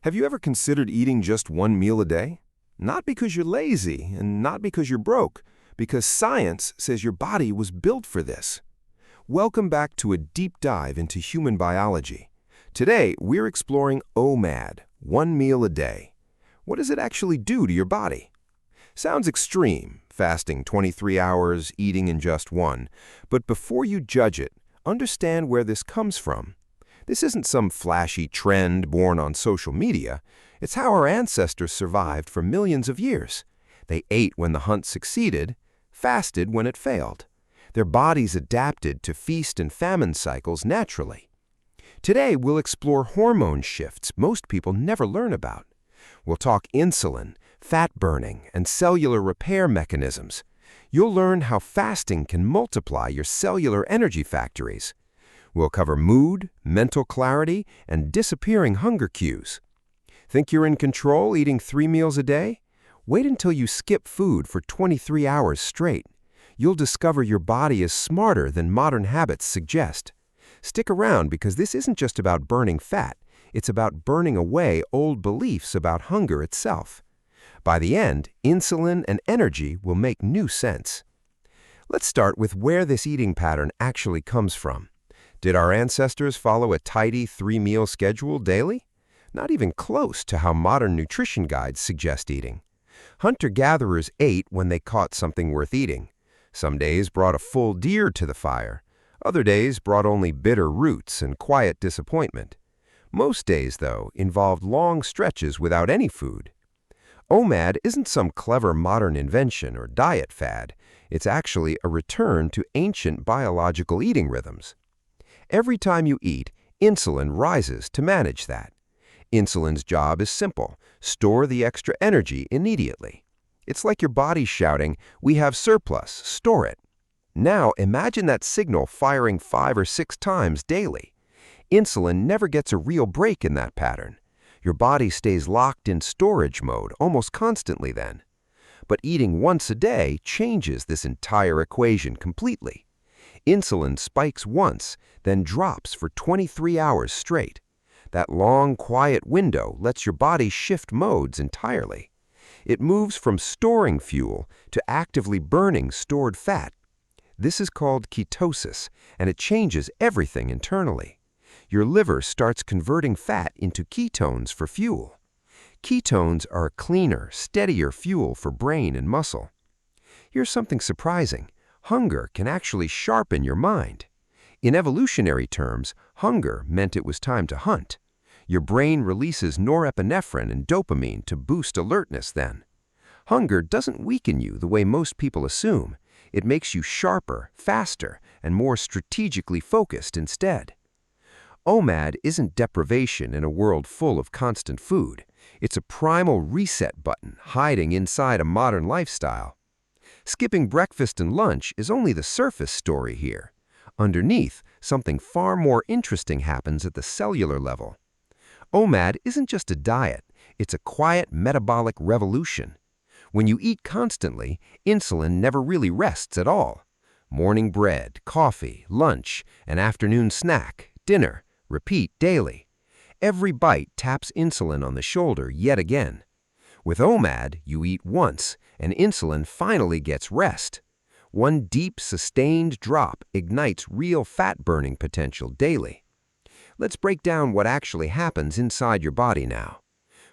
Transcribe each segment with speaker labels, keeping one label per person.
Speaker 1: Have you ever considered eating just one meal a day? Not because you're lazy and not because you're broke, because science says your body was built for this. Welcome back to a deep dive into human biology. Today, we're exploring OMAD, one meal a day. What does it actually do to your body? Sounds extreme, fasting 23 hours, eating in just one. But before you judge it, understand where this comes from. This isn't some flashy trend born on social media. It's how our ancestors survived for millions of years. They ate when the hunt succeeded, fasted when it failed. Their bodies adapted to feast and famine cycles naturally. Today, we'll explore hormone shifts most people never learn about. We'll talk insulin, fat burning, and cellular repair mechanisms. You'll learn how fasting can multiply your cellular energy factories. We'll cover mood, mental clarity, and disappearing hunger cues. Think you're in control eating 3 meals a day? Wait until you skip food for 23 hours straight. You'll discover your body is smarter than modern habits suggest. Stick around because this isn't just about burning fat. It's about burning away old beliefs about hunger itself. By the end, insulin and energy will make new sense. Let's start with where this eating pattern actually comes from. Did our ancestors follow a tidy 3-meal schedule daily? Not even close to how modern nutrition guides suggest eating. Hunter-gatherers ate when they caught something worth eating. Some days brought a full deer to the fire. Other days brought only bitter roots and quiet disappointment. Most days, though, involved long stretches without any food. OMAD isn't some clever modern invention or diet fad. It's actually a return to ancient biological eating rhythms. Every time you eat, insulin rises to manage that. Insulin's job is simple: store the extra energy immediately. It's like your body shouting, "We have surplus, store it." Now imagine that signal firing 5 or 6 times daily. Insulin never gets a real break in that pattern. Your body stays locked in storage mode almost constantly then. But eating once a day changes this entire equation completely. Insulin spikes once, then drops for 23 hours straight. That long, quiet window lets your body shift modes entirely. It moves from storing fuel to actively burning stored fat. This is called ketosis, and it changes everything internally. Your liver starts converting fat into ketones for fuel. Ketones are a cleaner, steadier fuel for brain and muscle. Here's something surprising. Hunger can actually sharpen your mind. In evolutionary terms, hunger meant it was time to hunt. Your brain releases norepinephrine and dopamine to boost alertness then. Hunger doesn't weaken you the way most people assume. It makes you sharper, faster, and more strategically focused instead. OMAD isn't deprivation in a world full of constant food. It's a primal reset button hiding inside a modern lifestyle. Skipping breakfast and lunch is only the surface story here. Underneath, something far more interesting happens at the cellular level. OMAD isn't just a diet, it's a quiet metabolic revolution. When you eat constantly, insulin never really rests at all. Morning bread, coffee, lunch, an afternoon snack, dinner, repeat daily. Every bite taps insulin on the shoulder yet again. With OMAD, you eat once, and insulin finally gets rest. One deep, sustained drop ignites real fat-burning potential daily. Let's break down what actually happens inside your body now.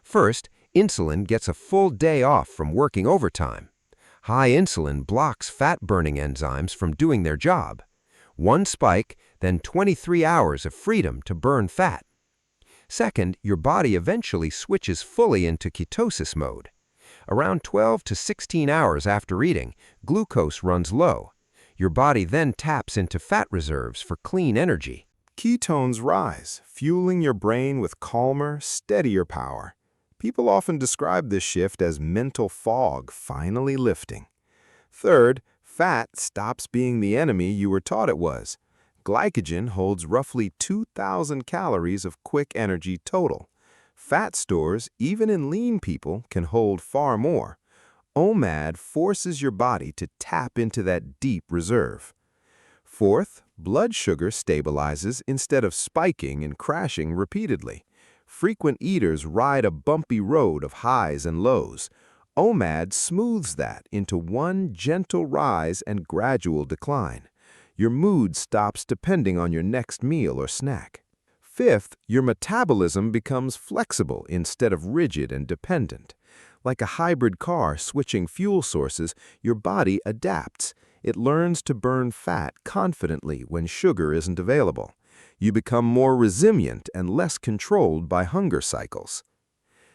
Speaker 1: First, insulin gets a full day off from working overtime. High insulin blocks fat-burning enzymes from doing their job. One spike, then 23 hours of freedom to burn fat. Second, your body eventually switches fully into ketosis mode. Around 12 to 16 hours after eating, glucose runs low. Your body then taps into fat reserves for clean energy.
Speaker 2: Ketones rise, fueling your brain with calmer, steadier power. People often describe this shift as mental fog finally lifting. Third, fat stops being the enemy you were taught it was. Glycogen holds roughly 2,000 calories of quick energy total. Fat stores, even in lean people, can hold far more. OMAD forces your body to tap into that deep reserve. Fourth, blood sugar stabilizes instead of spiking and crashing repeatedly. Frequent eaters ride a bumpy road of highs and lows. OMAD smooths that into one gentle rise and gradual decline. Your mood stops depending on your next meal or snack. Fifth, your metabolism becomes flexible instead of rigid and dependent. Like a hybrid car switching fuel sources, your body adapts. It learns to burn fat confidently when sugar isn't available. You become more resilient and less controlled by hunger cycles.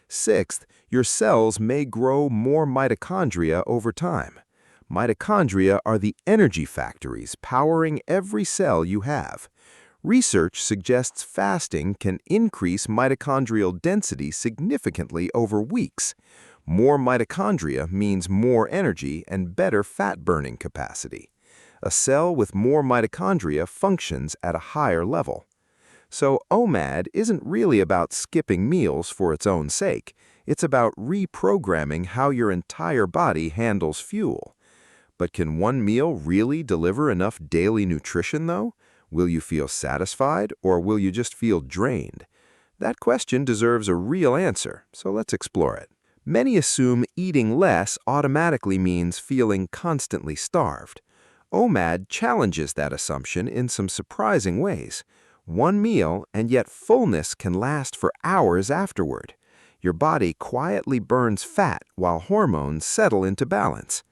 Speaker 2: Sixth, your cells may grow more mitochondria over time. Mitochondria are the energy factories powering every cell you have. Research suggests fasting can increase mitochondrial density significantly over weeks. More mitochondria means more energy and better fat-burning capacity. A cell with more mitochondria functions at a higher level. So OMAD isn't really about skipping meals for its own sake. It's about reprogramming how your entire body handles fuel. But can one meal really deliver enough daily nutrition, though? Will you feel satisfied, or will you just feel drained? That question deserves a real answer, so let's explore it. Many assume eating less automatically means feeling constantly starved. OMAD challenges that assumption in some surprising ways. One meal, and yet fullness can last for hours afterward. Your body quietly burns fat while hormones settle into balance.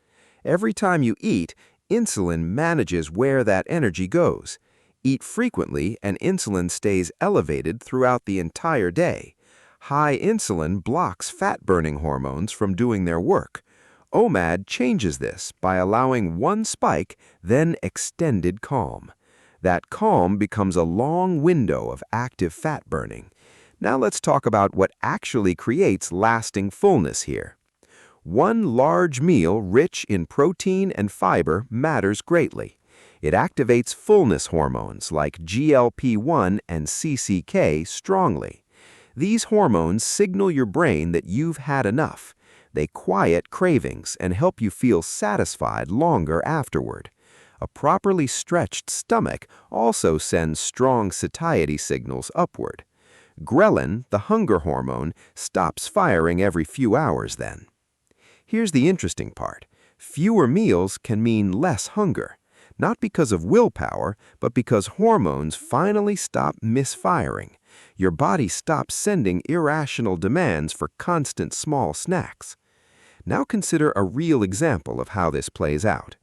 Speaker 2: Every time you eat, insulin manages where that energy goes. Eat frequently, and insulin stays elevated throughout the entire day. High insulin blocks fat-burning hormones from doing their work. OMAD changes this by allowing one spike, then extended calm. That calm becomes a long window of active fat burning. Now let's talk about what actually creates lasting fullness here. One large meal rich in protein and fiber matters greatly. It activates fullness hormones like GLP-1 and CCK strongly. These hormones signal your brain that you've had enough. They quiet cravings and help you feel satisfied longer afterward. A properly stretched stomach also sends strong satiety signals upward. Ghrelin, the hunger hormone, stops firing every few hours then. Here's the interesting part. Fewer meals can mean less hunger, not because of willpower, but because hormones finally stop misfiring. Your body stops sending irrational demands for constant small snacks. Now consider a real example of how this plays out.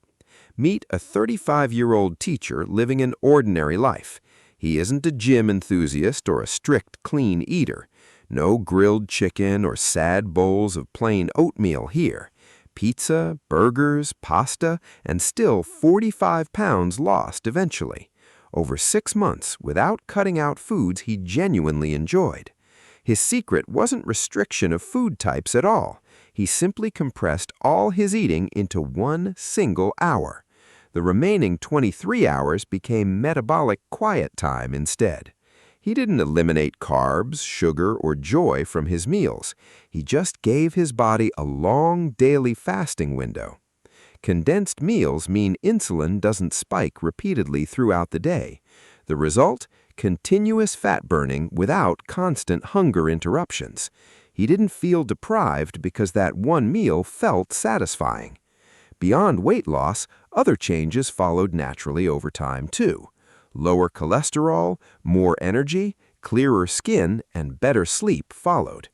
Speaker 2: Meet a 35-year-old teacher living an ordinary life. He isn't a gym enthusiast or a strict clean eater. No grilled chicken or sad bowls of plain oatmeal here. Pizza, burgers, pasta, and still 45 pounds lost eventually. Over 6 months without cutting out foods he genuinely enjoyed. His secret wasn't restriction of food types at all. He simply compressed all his eating into one single hour. The remaining 23 hours became metabolic quiet time instead. He didn't eliminate carbs, sugar, or joy from his meals. He just gave his body a long daily fasting window. Condensed meals mean insulin doesn't spike repeatedly throughout the day. The result? Continuous fat burning without constant hunger interruptions. He didn't feel deprived because that one meal felt satisfying. Beyond weight loss, other changes followed naturally over time too. Lower cholesterol, more energy, clearer skin, and better sleep followed.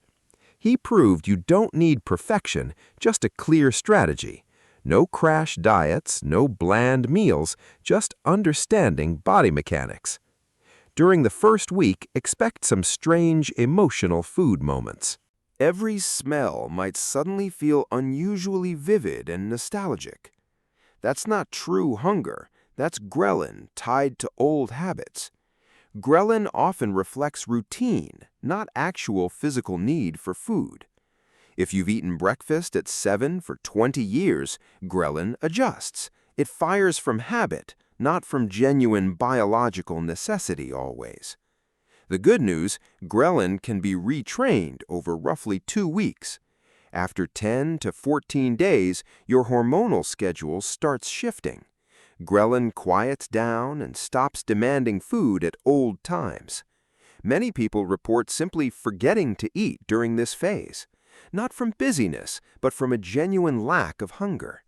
Speaker 2: He proved you don't need perfection, just a clear strategy. No crash diets, no bland meals, just understanding body mechanics. During the first week, expect some strange emotional food moments. Every smell might suddenly feel unusually vivid and nostalgic. That's not true hunger. That's ghrelin tied to old habits. Ghrelin often reflects routine, not actual physical need for food. If you've eaten breakfast at 7 for 20 years, ghrelin adjusts. It fires from habit, not from genuine biological necessity always. The good news, ghrelin can be retrained over roughly 2 weeks. After 10 to 14 days, your hormonal schedule starts shifting. Ghrelin quiets down and stops demanding food at old times.
Speaker 1: Many people report simply forgetting to eat during this phase, not from busyness, but from a genuine lack of hunger.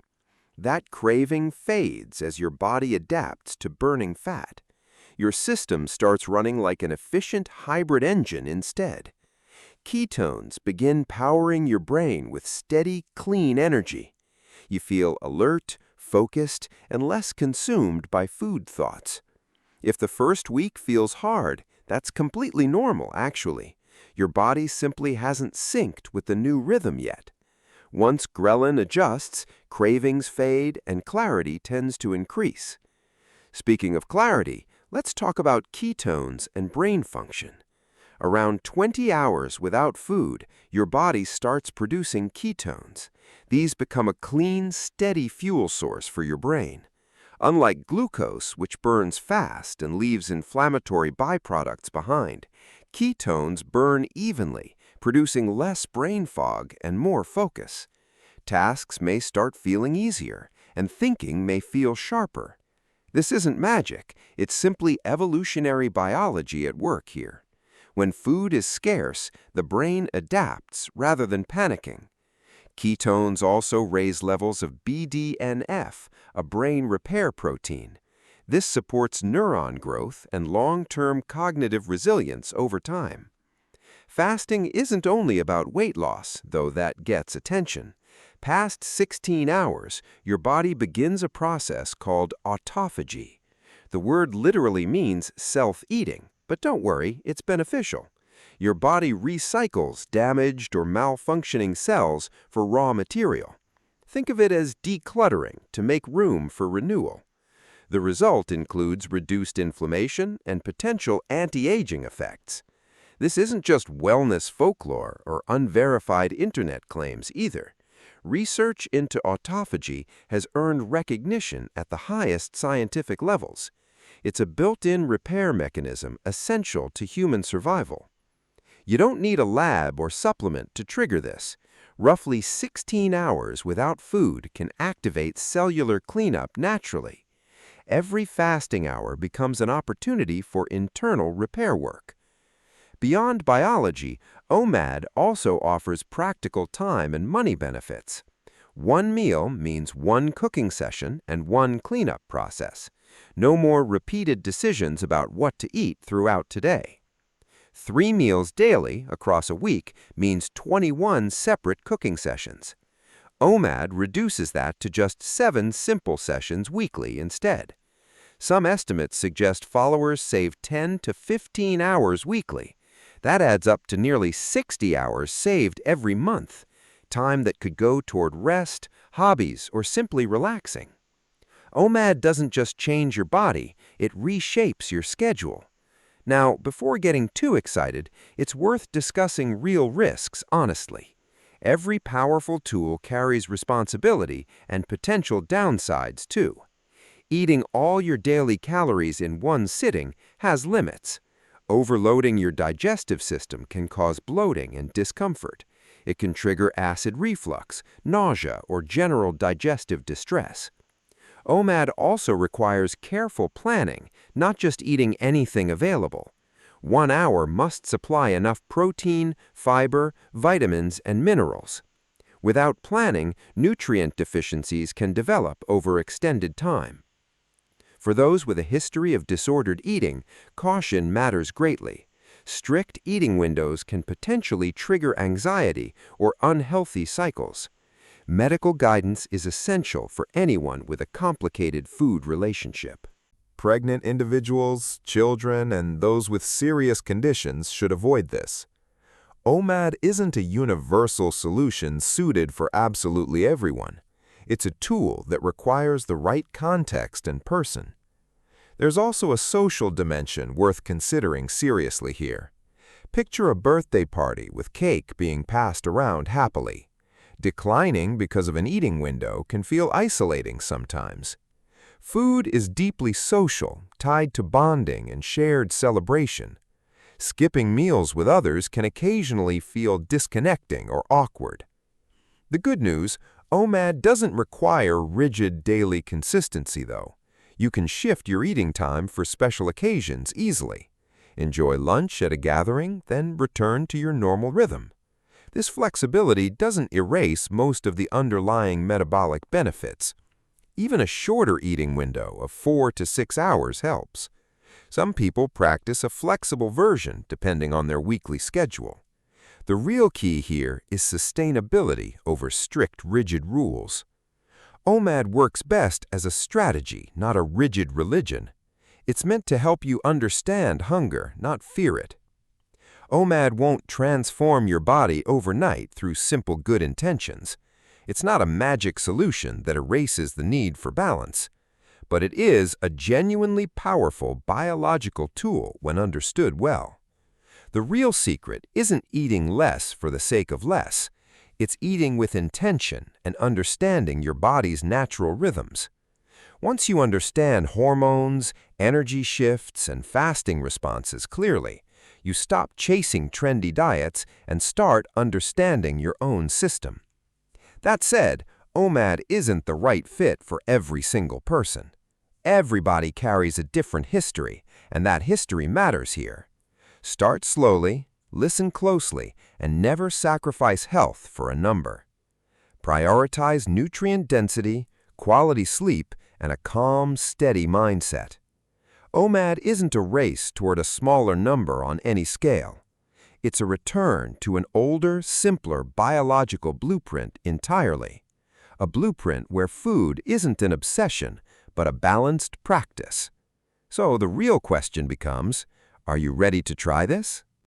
Speaker 1: That craving fades as your body adapts to burning fat. Your system starts running like an efficient hybrid engine instead. Ketones begin powering your brain with steady, clean energy. You feel alert, focused, and less consumed by food thoughts. If the first week feels hard, that's completely normal, actually. Your body simply hasn't synced with the new rhythm yet. Once ghrelin adjusts, cravings fade and clarity tends to increase. Speaking of clarity, let's talk about ketones and brain function. Around 20 hours without food, your body starts producing ketones. These become a clean, steady fuel source for your brain. Unlike glucose, which burns fast and leaves inflammatory byproducts behind, ketones burn evenly, producing less brain fog and more focus. Tasks may start feeling easier, and thinking may feel sharper. This isn't magic, it's simply evolutionary biology at work here. When food is scarce, the brain adapts rather than panicking. Ketones also raise levels of BDNF, a brain repair protein. This supports neuron growth and long-term cognitive resilience over time. Fasting isn't only about weight loss, though that gets attention. Past 16 hours, your body begins a process called autophagy. The word literally means self-eating, but don't worry, it's beneficial. Your body recycles damaged or malfunctioning cells for raw material. Think of it as decluttering to make room for renewal. The result includes reduced inflammation and potential anti-aging effects. This isn't just wellness folklore or unverified internet claims either. Research into autophagy has earned recognition at the highest scientific levels. It's a built-in repair mechanism essential to human survival. You don't need a lab or supplement to trigger this. Roughly 16 hours without food can activate cellular cleanup naturally. Every fasting hour becomes an opportunity for internal repair work. Beyond biology, OMAD also offers practical time and money benefits. One meal means one cooking session and one cleanup process. No more repeated decisions about what to eat throughout today. 3 meals daily across a week means 21 separate cooking sessions. OMAD reduces that to just 7 simple sessions weekly instead. Some estimates suggest followers save 10 to 15 hours weekly. That adds up to nearly 60 hours saved every month, time that could go toward rest, hobbies, or simply relaxing. OMAD doesn't just change your body, it reshapes your schedule. Now, before getting too excited, it's worth discussing real risks honestly. Every powerful tool carries responsibility and potential downsides too. Eating all your daily calories in one sitting has limits. Overloading your digestive system can cause bloating and discomfort. It can trigger acid reflux, nausea, or general digestive distress. OMAD also requires careful planning, not just eating anything available. 1 hour must supply enough protein, fiber, vitamins, and minerals. Without planning, nutrient deficiencies can develop over extended time. For those with a history of disordered eating, caution matters greatly. Strict eating windows can potentially trigger anxiety or unhealthy cycles. Medical guidance is essential for anyone with a complicated food relationship.
Speaker 2: Pregnant individuals, children, and those with serious conditions should avoid this. OMAD isn't a universal solution suited for absolutely everyone. It's a tool that requires the right context and person. There's also a social dimension worth considering seriously here. Picture a birthday party with cake being passed around happily. Declining because of an eating window can feel isolating sometimes. Food is deeply social, tied to bonding and shared celebration. Skipping meals with others can occasionally feel disconnecting or awkward. The good news, OMAD doesn't require rigid daily consistency though. You can shift your eating time for special occasions easily.
Speaker 1: Enjoy lunch at a gathering, then return to your normal rhythm. This flexibility doesn't erase most of the underlying metabolic benefits. Even a shorter eating window of 4 to 6 hours helps. Some people practice a flexible version depending on their weekly schedule. The real key here is sustainability over strict, rigid rules. OMAD works best as a strategy, not a rigid religion. It's meant to help you understand hunger, not fear it. OMAD won't transform your body overnight through simple good intentions. It's not a magic solution that erases the need for balance. But it is a genuinely powerful biological tool when understood well. The real secret isn't eating less for the sake of less. It's eating with intention and understanding your body's natural rhythms. Once you understand hormones, energy shifts, and fasting responses clearly, you stop chasing trendy diets and start understanding your own system. That said, OMAD isn't the right fit for every single person. Everybody carries a different history, and that history matters here. Start slowly, listen closely, and never sacrifice health for a number. Prioritize nutrient density, quality sleep, and a calm, steady mindset. OMAD isn't a race toward a smaller number on any scale. It's a return to an older, simpler biological blueprint entirely. A blueprint where food isn't an obsession, but a balanced practice. So the real question becomes, are you ready to try this?